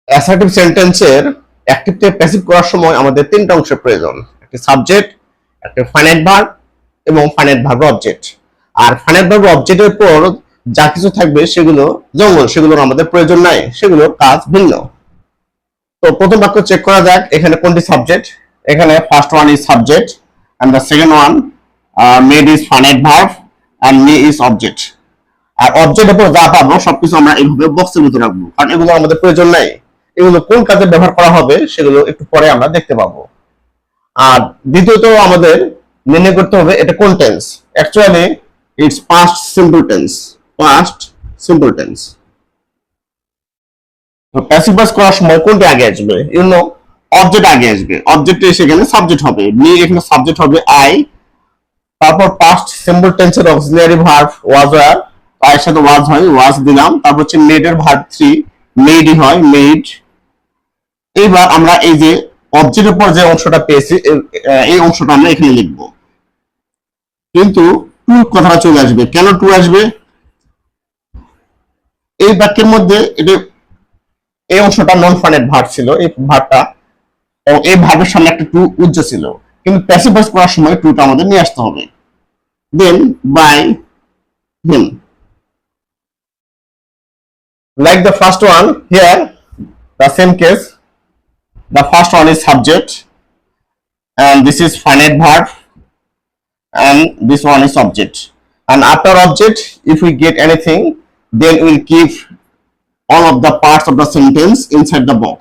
Assertive সেন্টেন্সের active থেকে passive করার সময় আমাদের তিনটা অংশের প্রয়োজন, একটি সাবজেক্ট, একটা ফাইনাইট ভার্ব এবং ফাইনাইট ভার্ব অবজেক্ট। আর ফাইনাইট ভার্ব অবজেক্টের পর যা কিছু থাকবে সেগুলো জঙ্গল, সেগুলোর আমাদের প্রয়োজন নাই, সেগুলোর কাজ ভিন্ন। তো প্রথম বাক্য চেক করা যাক, এখানে কোনটি সাবজেক্ট। এখানে first one is subject and the second one made is finite verb and me is object. আর অবজেক্টের পর যা পাবো সবকিছু আমরা এইভাবে বক্সের ভিতরে রাখবো, কারণ এগুলো আমাদের প্রয়োজন নাই। এগুলো কোন কাজে ব্যবহার করা হবে সেগুলো একটু পরে আমরা দেখতে পাবো। আর দ্বিতীয়ত আমাদের নির্ণয় করতে হবে এটা কোন tense. Actually it's past simple tense, past simple tense. তো প্যাসিভ ভয়েস করার সময় কোনটি আগে আসবে? অবজেক্ট আগে আসবে, অবজেক্ট এসে এখানে সাবজেক্ট হবে, মি এখানে সাবজেক্ট হবে আই, তারপর পাস্ট সিম্পল টেন্সের অক্সিলিয়ারি ভার্ব ওয়াজ ওয়্যার, এর সাথে ওয়াজ হয়, ওয়াজ দিলাম, তারপর হচ্ছে মেড এর ভার্ব 3 মেডই হয়, মেড। এইবার আমরা এই যে অবজেক্টের পর যে অংশটা পেয়েছি এই অংশটা আমরা এখানে লিখব, কিন্তু টু কথাটা চলে আসবে। কেন টু আসবে? এই বাক্যের মধ্যে এই অংশটা নন ফাইনাইট ভার্ব ছিল, এই ভার্বটা, এবং এই ভার্বের সামনে একটা টু উজ্জ ছিল, কিন্তু প্যাসিভ ভয়েস করার সময় টুটা আমাদের নিয়ে আসতে হবে। Then by him, like the first one here, the same case, the first one is subject and this is finite verb and this one is object, and after object if we get anything then we'll keep all of the parts of the sentence inside the box,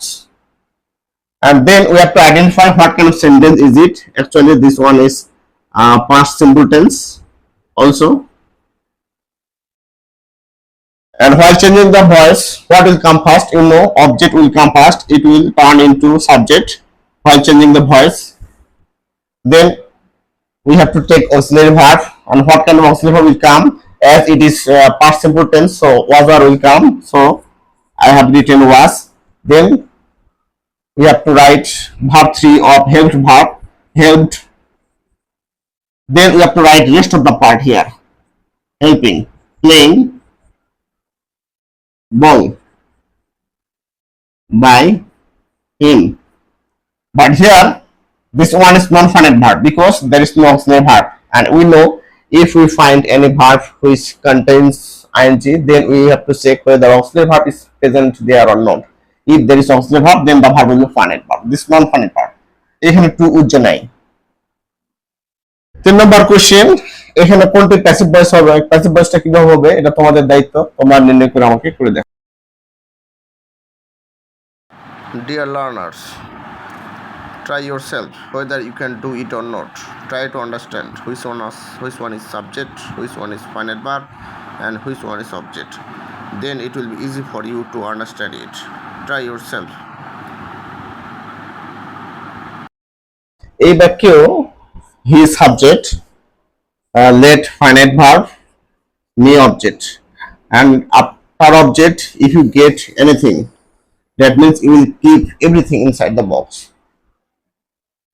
and then we have to identify what kind of sentence is it. Actually this one is past simple tense also. And while changing the voice, what will come first? Object will come first, it will turn into subject while changing the voice. Then we have to take auxiliary verb, and what kind of auxiliary verb will come? As it is past simple tense, so was or will come, so I have written was. Then we have to write verb 3 of helped verb, helped. Then we have to write rest of the part here, helping, playing, ball, by him. But here this one is non-finite verb because there is no auxiliary verb, and we know if we find any verb which contains ing, then we have to check whether auxiliary verb is present there or not. If there is auxiliary verb, then the verb will be finite verb. This non-finite verb, এখানে two উজ্জ নাই। 3 নম্বর question, এখানে কোনটি passive voice হবে? Passive ভয়েসটা কিভাবে হবে এটা তোমাদের দায়িত্ব, তোমরা নির্ণয় করে আমাকে করে দেখো। Dear learners, try yourself whether you can do it or not. Try to understand which one is subject, which one is finite verb, and which one is object. Then it will be easy for you to understand it. Try yourself. এই বাক্যেও he is subject, let finite verb, me object, and after object if you get anything, that means you will keep everything inside the box.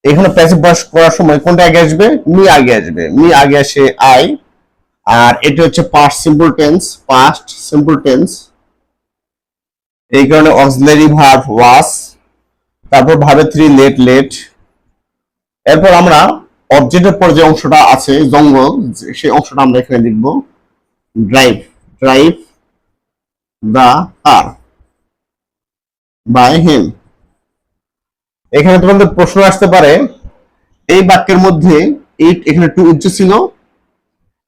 এখানে passive voice করার সময় কোনটা আগে আসবে? Me আগে আসবে, me আগে আসে আই, আর এটা হচ্ছে past simple tense, past simple tense, এই কারণে অক্সিলারি ভার্ব ওয়াজ, তারপর ভার্ব 3 লেট। এরপর আমরা অবজেক্টের পর যে অংশটা আছে জঙ্গল, সেই অংশটা আমরা এখানে লিখব drive the car by him. এখানে তোমাদের প্রশ্ন আসতে পারে, এই বাক্যের মধ্যে এখানে টু উজ্জ ছিল,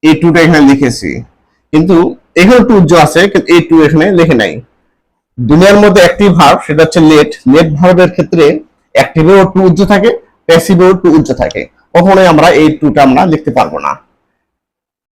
এই টুটা এখানে লিখেছি, কিন্তু এখানে টু উজ্জ আছে কিন্তু এই টু এখানে লেখে নাই। দুনিয়ার মধ্যে অ্যাক্টিভ ভার্ব সেটা হচ্ছে লেট ভার্বের ক্ষেত্রে অ্যাক্টিভেও টু উজ্জ থাকে, প্যাসিভেও টু উজ্জ থাকে, কখনোই আমরা এই টুটা আমরা লিখতে পারবো না।